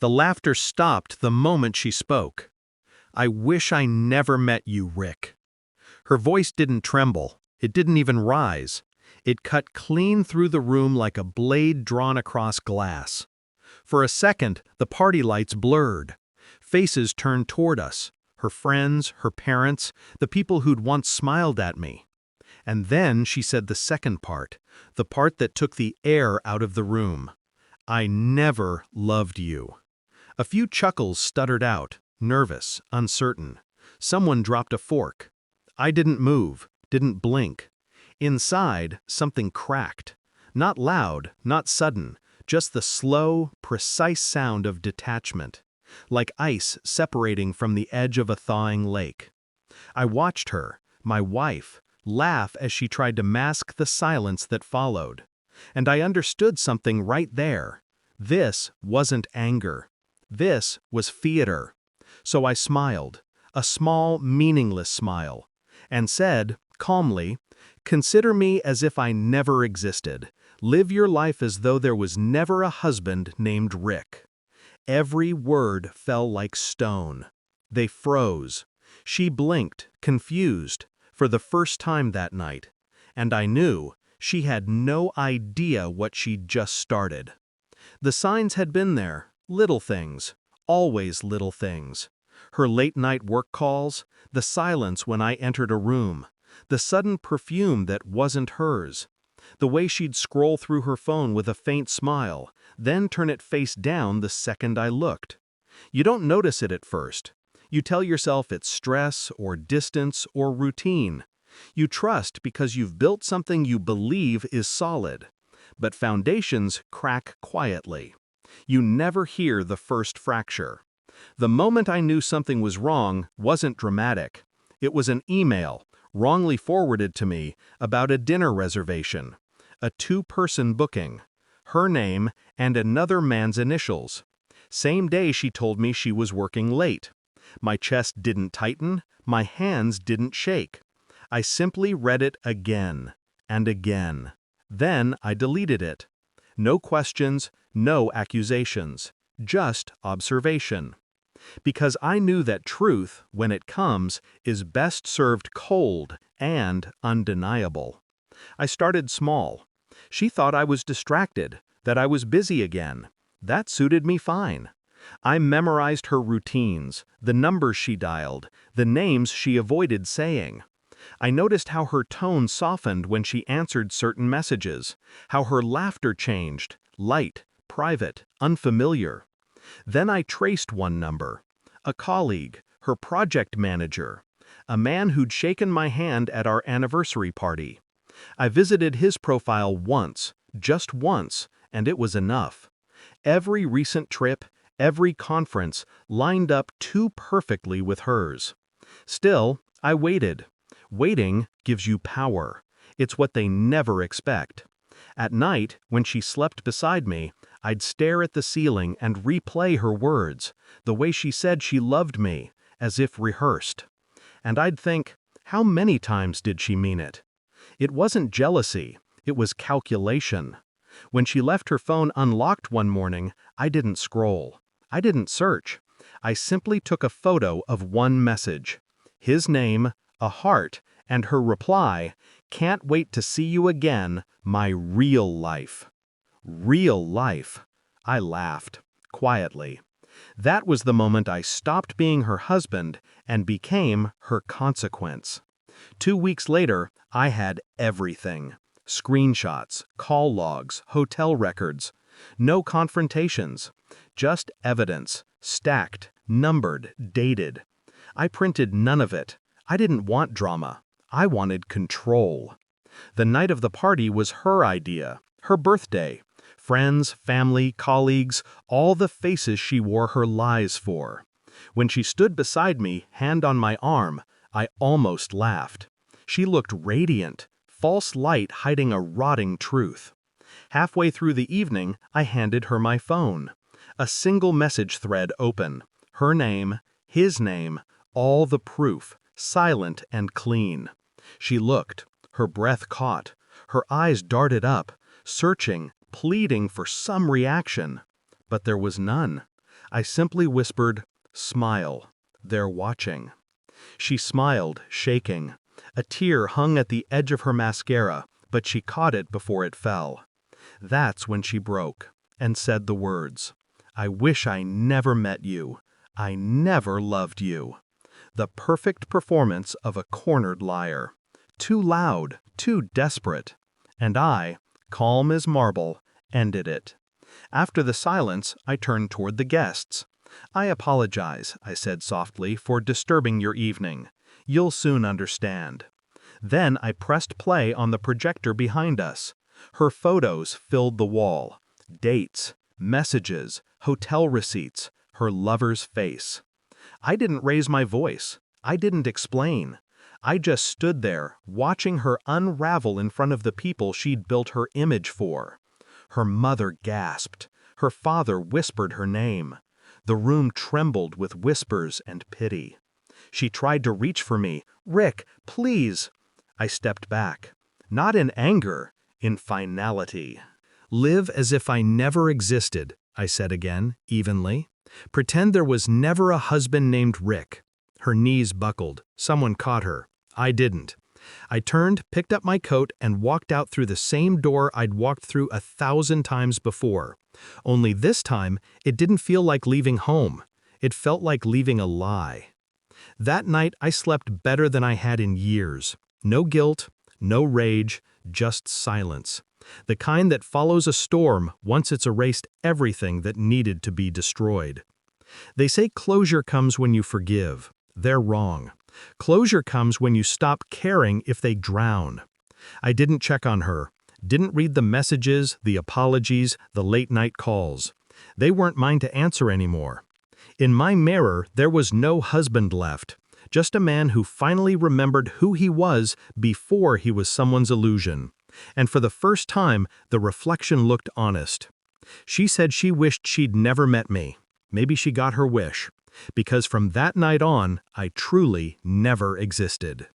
The laughter stopped the moment she spoke. "I wish I never met you, Rick." Her voice didn't tremble. It didn't even rise. It cut clean through the room like a blade drawn across glass. For a second, the party lights blurred. Faces turned toward us. Her friends, her parents, the people who'd once smiled at me. And then she said the second part, the part that took the air out of the room. "I never loved you." A few chuckles stuttered out, nervous, uncertain. Someone dropped a fork. I didn't move, didn't blink. Inside, something cracked. Not loud, not sudden, just the slow, precise sound of detachment, like ice separating from the edge of a thawing lake. I watched her, my wife, laugh as she tried to mask the silence that followed. And I understood something right there. This wasn't anger. This was theater. So I smiled, a small, meaningless smile, and said, calmly, "Consider me as if I never existed. Live your life as though there was never a husband named Rick." Every word fell like stone. They froze. She blinked, confused, for the first time that night, and I knew she had no idea what she'd just started. The signs had been there, little things, always little things. Her late-night work calls, the silence when I entered a room, the sudden perfume that wasn't hers, the way she'd scroll through her phone with a faint smile, then turn it face down the second I looked. You don't notice it at first. You tell yourself it's stress or distance or routine. You trust because you've built something you believe is solid. But foundations crack quietly. You never hear the first fracture. The moment I knew something was wrong wasn't dramatic. It was an email, wrongly forwarded to me, about a dinner reservation. A two-person booking. Her name and another man's initials. Same day she told me she was working late. My chest didn't tighten, my hands didn't shake. I simply read it again and again. Then I deleted it. No questions, no accusations, just observation. Because I knew that truth, when it comes, is best served cold and undeniable. I started small. She thought I was distracted, that I was busy again. That suited me fine. I memorized her routines, the numbers she dialed, the names she avoided saying. I noticed how her tone softened when she answered certain messages, how her laughter changed, light, private, unfamiliar. Then I traced one number. A colleague, her project manager, a man who'd shaken my hand at our anniversary party. I visited his profile once, just once, and it was enough. Every recent trip, every conference lined up too perfectly with hers. Still, I waited. Waiting gives you power. It's what they never expect. At night, when she slept beside me, I'd stare at the ceiling and replay her words, the way she said she loved me, as if rehearsed. And I'd think, how many times did she mean it? It wasn't jealousy, it was calculation. When she left her phone unlocked one morning, I didn't scroll. I didn't search. I simply took a photo of one message. His name, a heart, and her reply, "Can't wait to see you again, my real life." Real life. I laughed, quietly. That was the moment I stopped being her husband and became her consequence. 2 weeks later, I had everything. Screenshots, call logs, hotel records. No confrontations. Just evidence, stacked, numbered, dated. I printed none of it. I didn't want drama. I wanted control. The night of the party was her idea, her birthday. Friends, family, colleagues, all the faces she wore her lies for. When she stood beside me, hand on my arm, I almost laughed. She looked radiant, false light hiding a rotting truth. Halfway through the evening, I handed her my phone. A single message thread open. Her name, his name, all the proof, silent and clean. She looked, her breath caught, her eyes darted up, searching, pleading for some reaction. But there was none. I simply whispered, "Smile. They're watching." She smiled, shaking. A tear hung at the edge of her mascara, but she caught it before it fell. That's when she broke and said the words, "I wish I never met you. I never loved you." The perfect performance of a cornered liar. Too loud, too desperate. And I, calm as marble, ended it. After the silence, I turned toward the guests. "I apologize," I said softly, "for disturbing your evening. You'll soon understand." Then I pressed play on the projector behind us. Her photos filled the wall. Dates, messages, hotel receipts, her lover's face. I didn't raise my voice. I didn't explain. I just stood there, watching her unravel in front of the people she'd built her image for. Her mother gasped. Her father whispered her name. The room trembled with whispers and pity. She tried to reach for me. "Rick, please!" I stepped back. Not in anger, in finality. "Live as if I never existed," I said again, evenly. "Pretend there was never a husband named Rick." Her knees buckled. Someone caught her. I didn't. I turned, picked up my coat, and walked out through the same door I'd walked through 1,000 times before. Only this time, it didn't feel like leaving home. It felt like leaving a lie. That night, I slept better than I had in years. No guilt, no rage, just silence. The kind that follows a storm once it's erased everything that needed to be destroyed. They say closure comes when you forgive. They're wrong. Closure comes when you stop caring if they drown. I didn't check on her. Didn't read the messages, the apologies, the late-night calls. They weren't mine to answer anymore. In my mirror, there was no husband left. Just a man who finally remembered who he was before he was someone's illusion. And for the first time, the reflection looked honest. She said she wished she'd never met me. Maybe she got her wish. Because from that night on, I truly never existed.